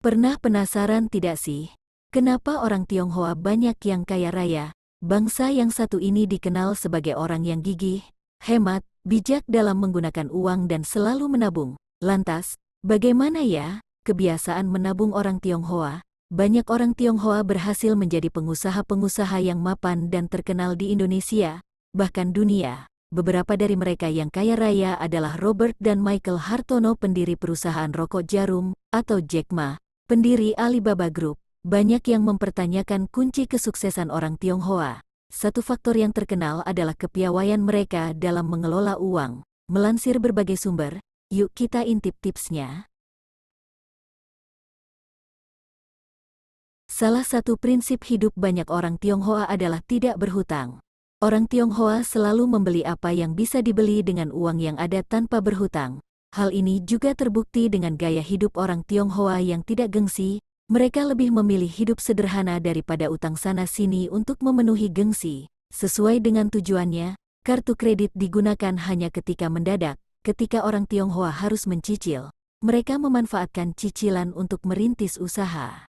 Pernah penasaran tidak sih, kenapa orang Tionghoa banyak yang kaya raya? Bangsa yang satu ini dikenal sebagai orang yang gigih, hemat, bijak dalam menggunakan uang dan selalu menabung. Lantas, bagaimana ya kebiasaan menabung orang Tionghoa? Banyak orang Tionghoa berhasil menjadi pengusaha-pengusaha yang mapan dan terkenal di Indonesia, bahkan dunia. Beberapa dari mereka yang kaya raya adalah Robert dan Michael Hartono, pendiri perusahaan rokok Jarum atau Jack Ma, pendiri Alibaba Group. Banyak yang mempertanyakan kunci kesuksesan orang Tionghoa. Satu faktor yang terkenal adalah kepiawaian mereka dalam mengelola uang. Melansir berbagai sumber, yuk kita intip tipsnya. Salah satu prinsip hidup banyak orang Tionghoa adalah tidak berhutang. Orang Tionghoa selalu membeli apa yang bisa dibeli dengan uang yang ada tanpa berhutang. Hal ini juga terbukti dengan gaya hidup orang Tionghoa yang tidak gengsi. Mereka lebih memilih hidup sederhana daripada utang sana-sini untuk memenuhi gengsi. Sesuai dengan tujuannya, kartu kredit digunakan hanya ketika mendadak. Ketika orang Tionghoa harus mencicil, mereka memanfaatkan cicilan untuk merintis usaha.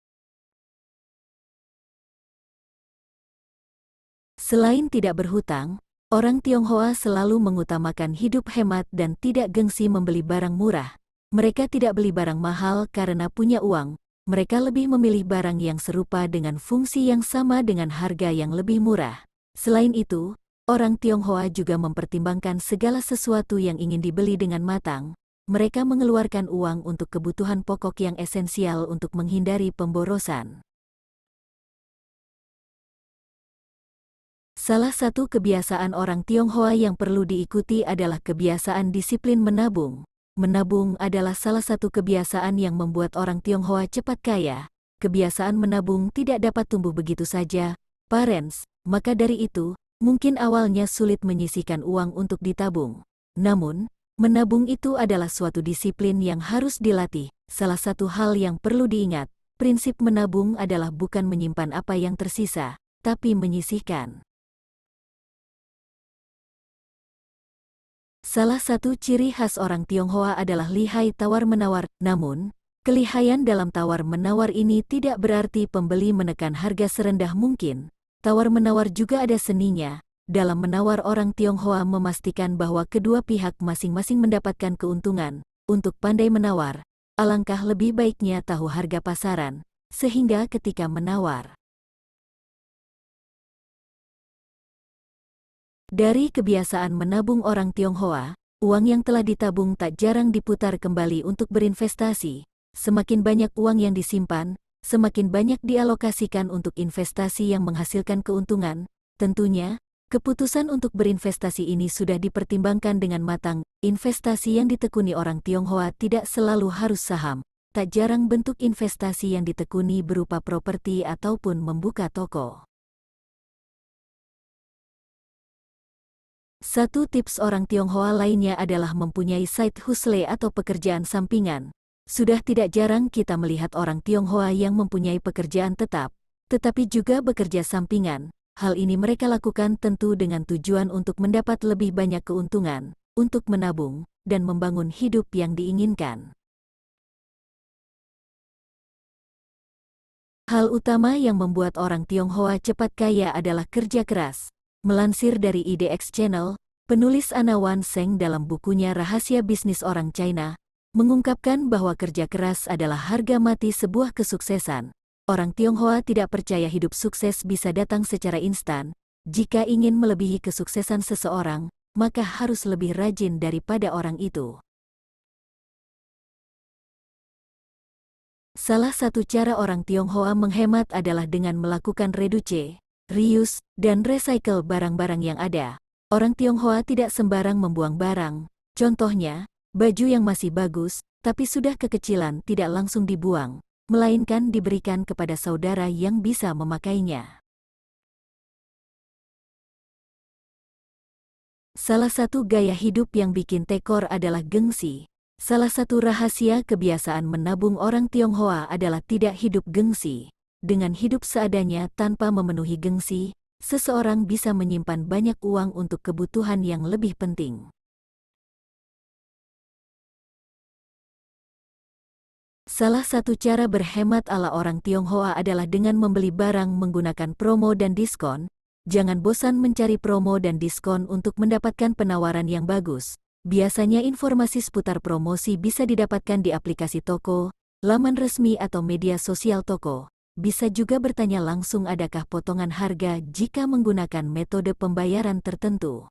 Selain tidak berhutang, orang Tionghoa selalu mengutamakan hidup hemat dan tidak gengsi membeli barang murah. Mereka tidak beli barang mahal karena punya uang. Mereka lebih memilih barang yang serupa dengan fungsi yang sama dengan harga yang lebih murah. Selain itu, orang Tionghoa juga mempertimbangkan segala sesuatu yang ingin dibeli dengan matang. Mereka mengeluarkan uang untuk kebutuhan pokok yang esensial untuk menghindari pemborosan. Salah satu kebiasaan orang Tionghoa yang perlu diikuti adalah kebiasaan disiplin menabung. Menabung adalah salah satu kebiasaan yang membuat orang Tionghoa cepat kaya. Kebiasaan menabung tidak dapat tumbuh begitu saja, parents. Maka dari itu, mungkin awalnya sulit menyisihkan uang untuk ditabung. Namun, menabung itu adalah suatu disiplin yang harus dilatih. Salah satu hal yang perlu diingat, prinsip menabung adalah bukan menyimpan apa yang tersisa, tapi menyisihkan. Salah satu ciri khas orang Tionghoa adalah lihai tawar-menawar. Namun, kelihayan dalam tawar-menawar ini tidak berarti pembeli menekan harga serendah mungkin. Tawar-menawar juga ada seninya. Dalam menawar, orang Tionghoa memastikan bahwa kedua pihak masing-masing mendapatkan keuntungan. Untuk pandai menawar, alangkah lebih baiknya tahu harga pasaran, sehingga ketika menawar. Dari kebiasaan menabung orang Tionghoa, uang yang telah ditabung tak jarang diputar kembali untuk berinvestasi. Semakin banyak uang yang disimpan, semakin banyak dialokasikan untuk investasi yang menghasilkan keuntungan. Tentunya, keputusan untuk berinvestasi ini sudah dipertimbangkan dengan matang. Investasi yang ditekuni orang Tionghoa tidak selalu harus saham. Tak jarang bentuk investasi yang ditekuni berupa properti ataupun membuka toko. Satu tips orang Tionghoa lainnya adalah mempunyai side hustle atau pekerjaan sampingan. Sudah tidak jarang kita melihat orang Tionghoa yang mempunyai pekerjaan tetap, tetapi juga bekerja sampingan. Hal ini mereka lakukan tentu dengan tujuan untuk mendapat lebih banyak keuntungan, untuk menabung, dan membangun hidup yang diinginkan. Hal utama yang membuat orang Tionghoa cepat kaya adalah kerja keras. Melansir dari IDX Channel, penulis Anna Wan Seng dalam bukunya Rahasia Bisnis Orang China, mengungkapkan bahwa kerja keras adalah harga mati sebuah kesuksesan. Orang Tionghoa tidak percaya hidup sukses bisa datang secara instan. Jika ingin melebihi kesuksesan seseorang, maka harus lebih rajin daripada orang itu. Salah satu cara orang Tionghoa menghemat adalah dengan melakukan reduce, reuse, dan recycle barang-barang yang ada. Orang Tionghoa tidak sembarang membuang barang. Contohnya, baju yang masih bagus, tapi sudah kekecilan tidak langsung dibuang, melainkan diberikan kepada saudara yang bisa memakainya. Salah satu gaya hidup yang bikin tekor adalah gengsi. Salah satu rahasia kebiasaan menabung orang Tionghoa adalah tidak hidup gengsi. Dengan hidup seadanya tanpa memenuhi gengsi, seseorang bisa menyimpan banyak uang untuk kebutuhan yang lebih penting. Salah satu cara berhemat ala orang Tionghoa adalah dengan membeli barang menggunakan promo dan diskon. Jangan bosan mencari promo dan diskon untuk mendapatkan penawaran yang bagus. Biasanya informasi seputar promosi bisa didapatkan di aplikasi toko, laman resmi atau media sosial toko. Bisa juga bertanya langsung adakah potongan harga jika menggunakan metode pembayaran tertentu.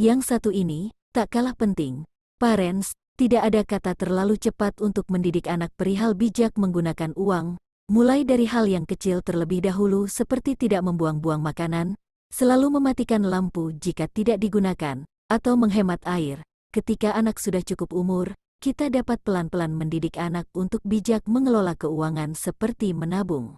Yang satu ini, tak kalah penting. Parents, tidak ada kata terlalu cepat untuk mendidik anak perihal bijak menggunakan uang, mulai dari hal yang kecil terlebih dahulu seperti tidak membuang-buang makanan, selalu mematikan lampu jika tidak digunakan, atau menghemat air. Ketika anak sudah cukup umur, kita dapat pelan-pelan mendidik anak untuk bijak mengelola keuangan seperti menabung.